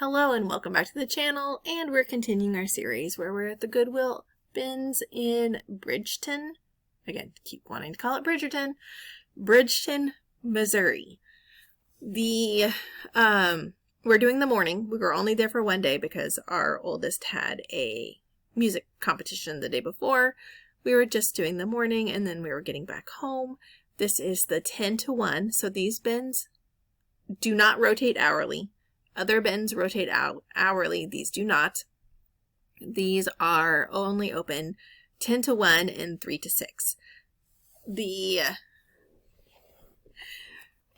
Hello and welcome back to the channel, and we're continuing our series where we're at the Goodwill bins in Bridgeton. Again, keep wanting to call it Bridgeton, Missouri. We're doing the morning. We were only there for one day because our oldest had a music competition the day before. We were just doing the morning and then we were getting back home. This is the 10 to 1, so these bins do not rotate hourly. Other bins rotate out hourly. These do not. These are only open 10 to 1 and 3 to 6.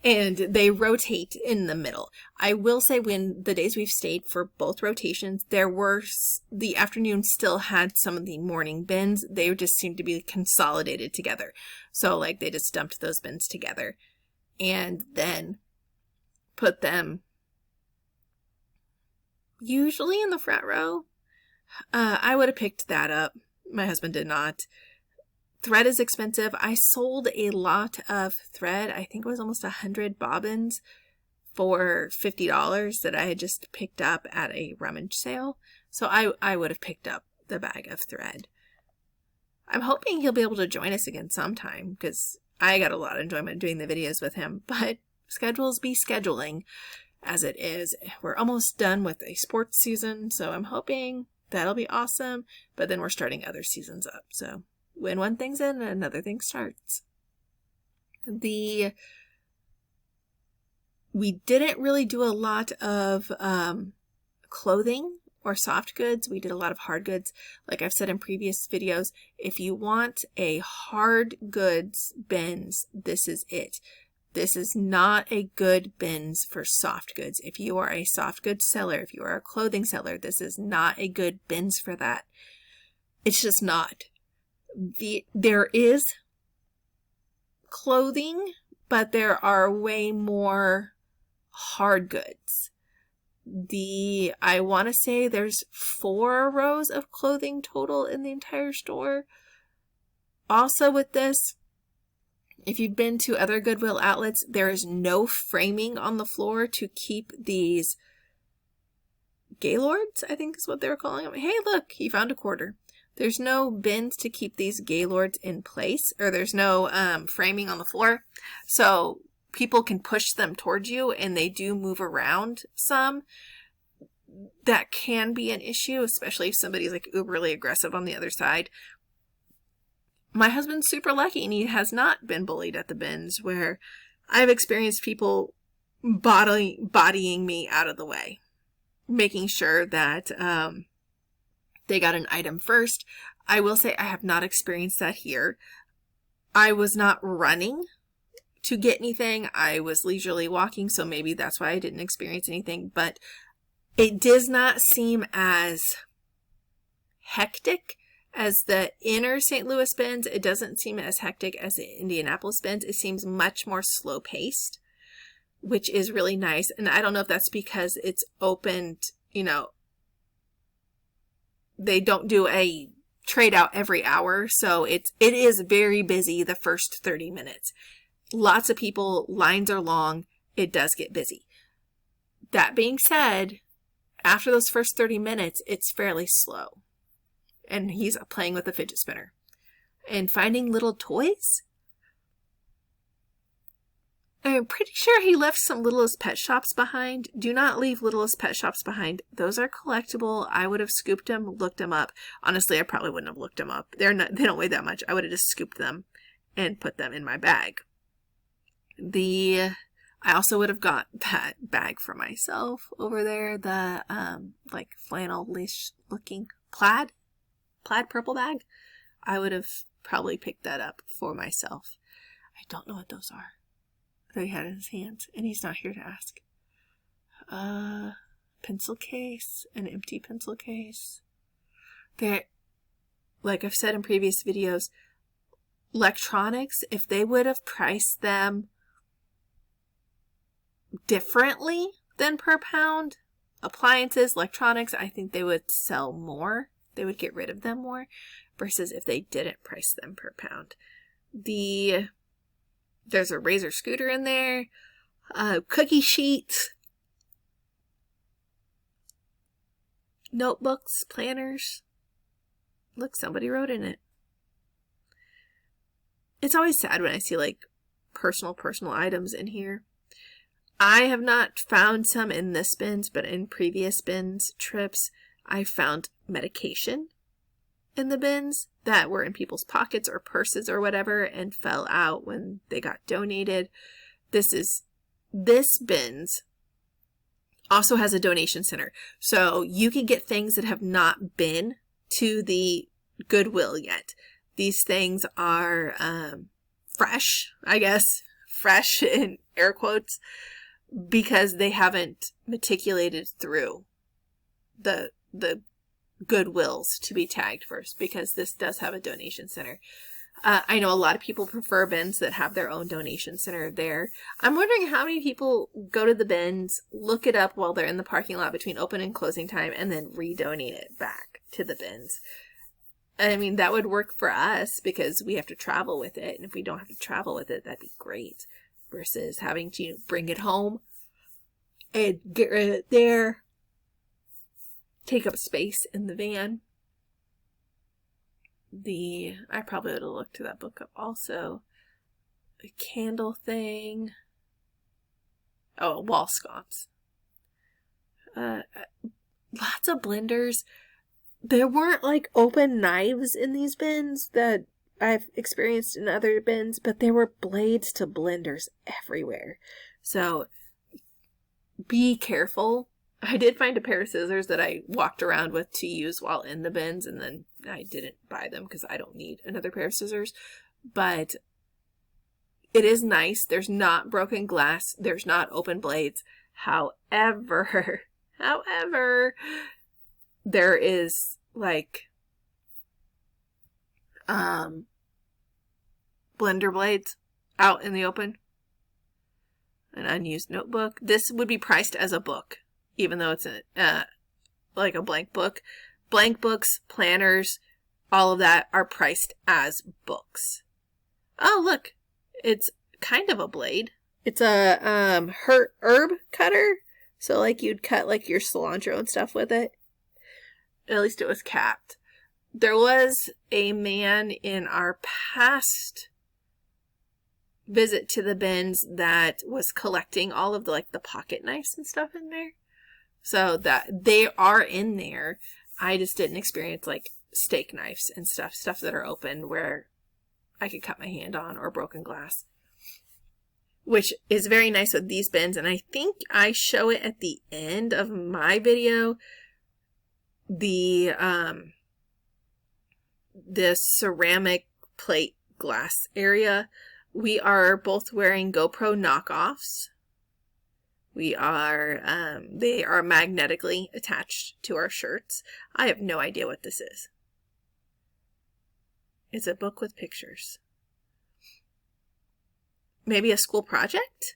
And they rotate in the middle. I will say when the days we've stayed for both rotations, the afternoon still had some of the morning bins. They just seemed to be consolidated together. So like they just dumped those bins together and then put them usually in the front row. I would have picked that up. My husband did not. Thread is expensive. I sold a lot of thread. I think it was almost 100 bobbins for $50 that I had just picked up at a rummage sale. So I would have picked up the bag of thread. I'm hoping he'll be able to join us again sometime because I got a lot of enjoyment doing the videos with him, but schedules be scheduling. As it is, we're almost done with a sports season, so I'm hoping that'll be awesome, but then we're starting other seasons up. So when one thing's in, another thing starts. We didn't really do a lot of clothing or soft goods. We did a lot of hard goods. Like I've said in previous videos, if you want a hard goods bins, this is it. This is not a good bins for soft goods. If you are a soft goods seller, if you are a clothing seller, this is not a good bins for that. It's just not. There is clothing, but there are way more hard goods. I want to say there's 4 rows of clothing total in the entire store. Also with this, if you've been to other Goodwill outlets, there is no framing on the floor to keep these gaylords, I think is what they were calling them. Hey, look, he found a quarter. There's no bins to keep these gaylords in place, or there's no framing on the floor. So people can push them towards you and they do move around some. That can be an issue, especially if somebody's like uberly aggressive on the other side. My husband's super lucky and he has not been bullied at the bins where I've experienced people bodying me out of the way, making sure that they got an item first. I will say I have not experienced that here. I was not running to get anything. I was leisurely walking, so maybe that's why I didn't experience anything, but it does not seem as hectic as the inner St. Louis bins. It doesn't seem as hectic as the Indianapolis bins. It seems much more slow paced, which is really nice. And I don't know if that's because it's opened, they don't do a trade out every hour. So it is very busy the first 30 minutes. Lots of people, lines are long. It does get busy. That being said, after those first 30 minutes, it's fairly slow. And he's playing with a fidget spinner and finding little toys. I'm pretty sure he left some Littlest Pet Shops behind. Do not leave Littlest Pet Shops behind. Those are collectible. I would have scooped them, looked them up. Honestly, I probably wouldn't have looked them up. They don't weigh that much. I would have just scooped them and put them in my bag. I also would have got that bag for myself over there. The like flannel-ish looking plaid purple bag. I would have probably picked that up for myself. I don't know what those are that he had in his hands, and he's not here to ask. Pencil case, an empty pencil case. They're, like I've said in previous videos, electronics, if they would have priced them differently than per pound, appliances, electronics, I think they would sell more. They would get rid of them more versus if they didn't price them per pound. There's a razor scooter in there, cookie sheets, notebooks, planners. Look, somebody wrote in it. It's always sad when I see like personal items in here. I have not found some in this bins, but in previous bins trips, I found medication in the bins that were in people's pockets or purses or whatever and fell out when they got donated. This bins also has a donation center. So you can get things that have not been to the Goodwill yet. These things are fresh, I guess, fresh in air quotes, because they haven't matriculated through the Goodwills to be tagged first, because this does have a donation center. I know a lot of people prefer bins that have their own donation center there. I'm wondering how many people go to the bins, look it up while they're in the parking lot between open and closing time, and then redonate it back to the bins. I mean, that would work for us because we have to travel with it. And if we don't have to travel with it, that'd be great. Versus having to bring it home and get rid of it there. Take up space in the van. I probably would have looked that book up also. The candle thing. Oh, wall sconce. Lots of blenders. There weren't like open knives in these bins that I've experienced in other bins, but there were blades to blenders everywhere. So be careful. I did find a pair of scissors that I walked around with to use while in the bins, and then I didn't buy them because I don't need another pair of scissors. But it is nice. There's not broken glass. There's not open blades. However, there is like blender blades out in the open. An unused notebook. This would be priced as a book, even though it's like a blank book. Blank books, planners, all of that are priced as books. Oh, look. It's kind of a blade. It's a herb cutter. So like you'd cut like your cilantro and stuff with it. At least it was capped. There was a man in our past visit to the bins that was collecting all of the pocket knives and stuff in there. So that they are in there. I just didn't experience like steak knives and stuff that are open where I could cut my hand on, or broken glass, which is very nice with these bins. And I think I show it at the end of my video. The ceramic plate glass area. We are both wearing GoPro knockoffs. They are magnetically attached to our shirts. I have no idea what this is. It's a book with pictures. Maybe a school project?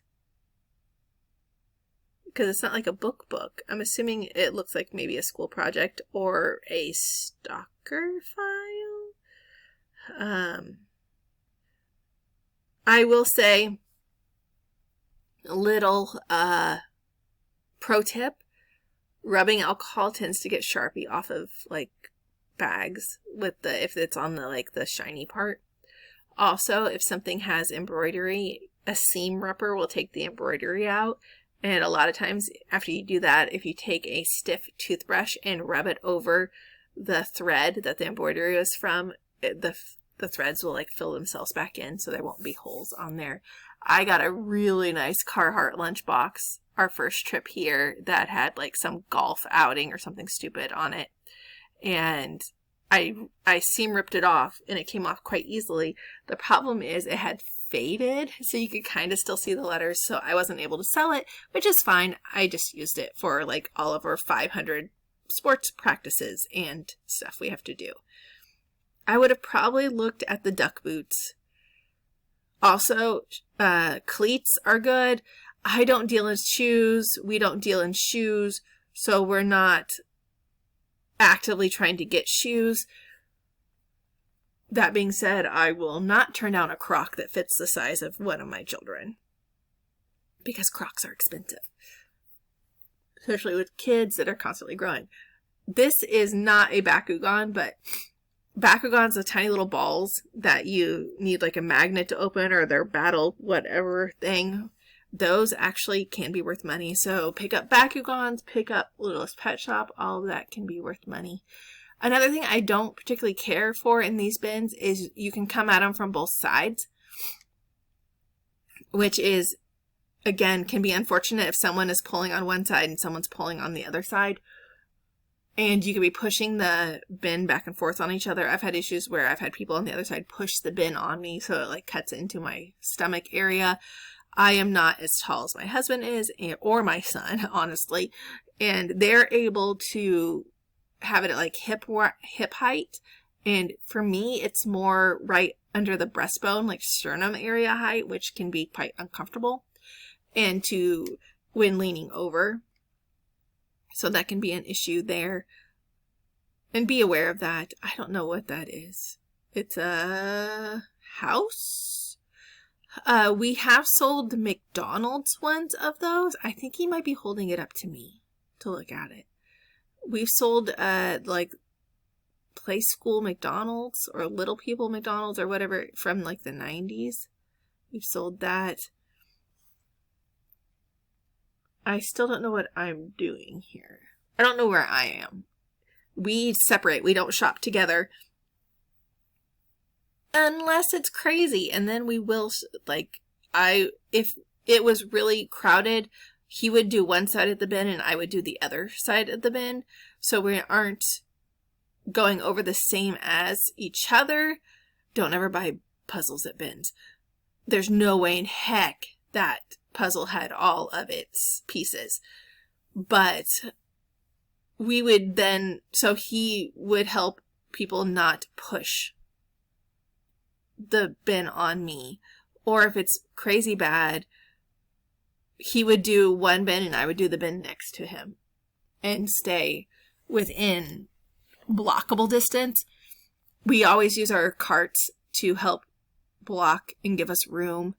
Because it's not like a book. I'm assuming it looks like maybe a school project or a stalker file. I will say a little pro tip. Rubbing alcohol tends to get Sharpie off of like bags if it's on the shiny part. Also, if something has embroidery, a seam ripper will take the embroidery out. And a lot of times after you do that, if you take a stiff toothbrush and rub it over the thread that the embroidery was from, the threads will fill themselves back in, so there won't be holes on there. I got a really nice Carhartt lunchbox our first trip here that had some golf outing or something stupid on it. And I seam ripped it off and it came off quite easily. The problem is it had faded, so you could kind of still see the letters, so I wasn't able to sell it, which is fine. I just used it for all of our 500 sports practices and stuff we have to do. I would have probably looked at the duck boots. Also, cleats are good. I don't deal in shoes. We don't deal in shoes, so we're not actively trying to get shoes. That being said, I will not turn down a Croc that fits the size of one of my children, because Crocs are expensive, especially with kids that are constantly growing. this is not a Bakugan, but Bakugans are tiny little balls that you need like a magnet to open, or their battle whatever thing. Those actually can be worth money. So pick up Bakugans, pick up Littlest Pet Shop, all of that can be worth money. Another thing I don't particularly care for in these bins is you can come at them from both sides, which is, again, can be unfortunate if someone is pulling on one side and someone's pulling on the other side. And you could be pushing the bin back and forth on each other. I've had issues where I've had people on the other side push the bin on me, so it like cuts into my stomach area. I am not as tall as my husband is, or my son, honestly. And they're able to have it at like hip height. And for me, it's more right under the breastbone, like sternum area height, which can be quite uncomfortable. And when leaning over. So that can be an issue there. And be aware of that. I don't know what that is. It's a house. We have sold McDonald's ones of those. I think he might be holding it up to me to look at it. We've sold like Play School McDonald's or Little People McDonald's or whatever from like the 90s. We've sold that. I still don't know what I'm doing here. I don't know where I am. We separate. We don't shop together. Unless it's crazy. And then we will, like, if it was really crowded, he would do one side of the bin and I would do the other side of the bin. So we aren't going over the same as each other. Don't ever buy puzzles at bins. There's no way in heck that puzzle had all of its pieces. But we would then, so he would help people not push the bin on me. Or if it's crazy bad, he would do one bin and I would do the bin next to him and stay within blockable distance. We always use our carts to help block and give us room.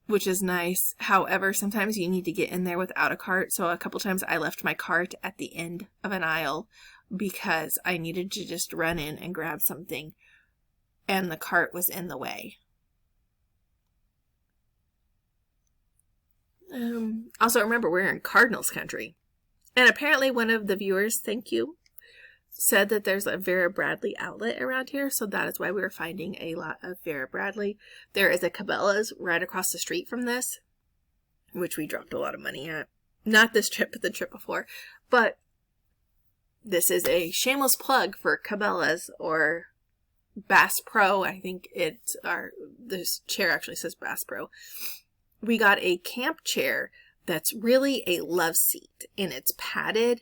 Which is nice. However, sometimes you need to get in there without a cart. So a couple times I left my cart at the end of an aisle because I needed to just run in and grab something and the cart was in the way. Also remember, we're in Cardinals country. And apparently one of the viewers, thank you, said that there's a Vera Bradley outlet around here, so that is why we were finding a lot of Vera Bradley. There is a Cabela's right across the street from this, which we dropped a lot of money at. Not this trip, but the trip before. But this is a shameless plug for Cabela's or Bass Pro. I think this chair actually says Bass Pro. We got a camp chair that's really a love seat, and it's padded.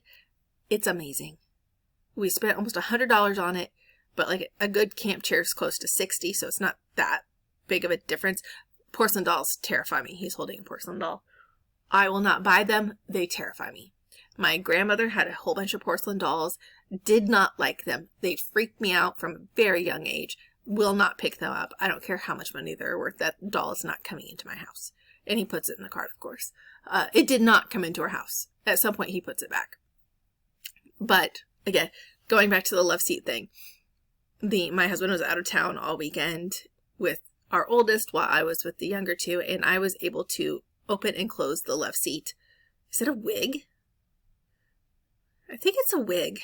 It's amazing. We spent almost $100 on it, but like a good camp chair is close to $60, so it's not that big of a difference. Porcelain dolls terrify me. He's holding a porcelain doll. I will not buy them. They terrify me. My grandmother had a whole bunch of porcelain dolls, did not like them. They freaked me out from a very young age. Will not pick them up. I don't care how much money they're worth. That doll is not coming into my house. And he puts it in the cart, of course. It did not come into our house. At some point, he puts it back. But again, going back to the love seat thing, my husband was out of town all weekend with our oldest while I was with the younger two, and I was able to open and close the love seat. Is it a wig? I think it's a wig.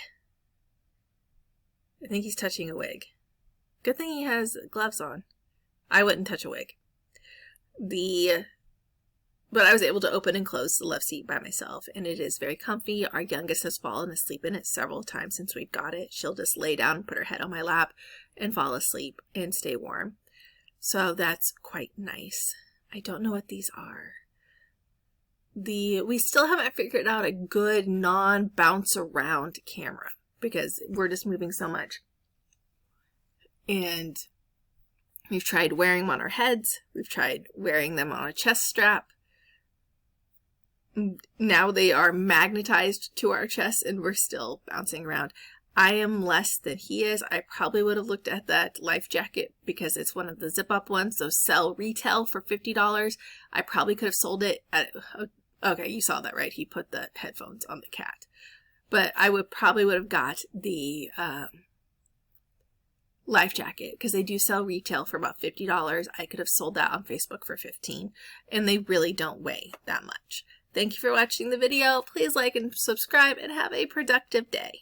I think he's touching a wig. Good thing he has gloves on. I wouldn't touch a wig. But I was able to open and close the love seat by myself, and it is very comfy. Our youngest has fallen asleep in it several times since we got it. She'll just lay down and put her head on my lap and fall asleep and stay warm. So that's quite nice. I don't know what these are. We still haven't figured out a good non-bounce around camera because we're just moving so much. And we've tried wearing them on our heads. We've tried wearing them on a chest strap. Now they are magnetized to our chest and we're still bouncing around. I am less than he is. I probably would have looked at that life jacket because it's one of the zip up ones. Those sell retail for $50. I probably could have sold it at Okay, you saw that, right? He put the headphones on the cat. But I probably would have got the life jacket, because they do sell retail for about $50. I could have sold that on Facebook for $15, and they really don't weigh that much. Thank you for watching the video. Please like and subscribe, and have a productive day.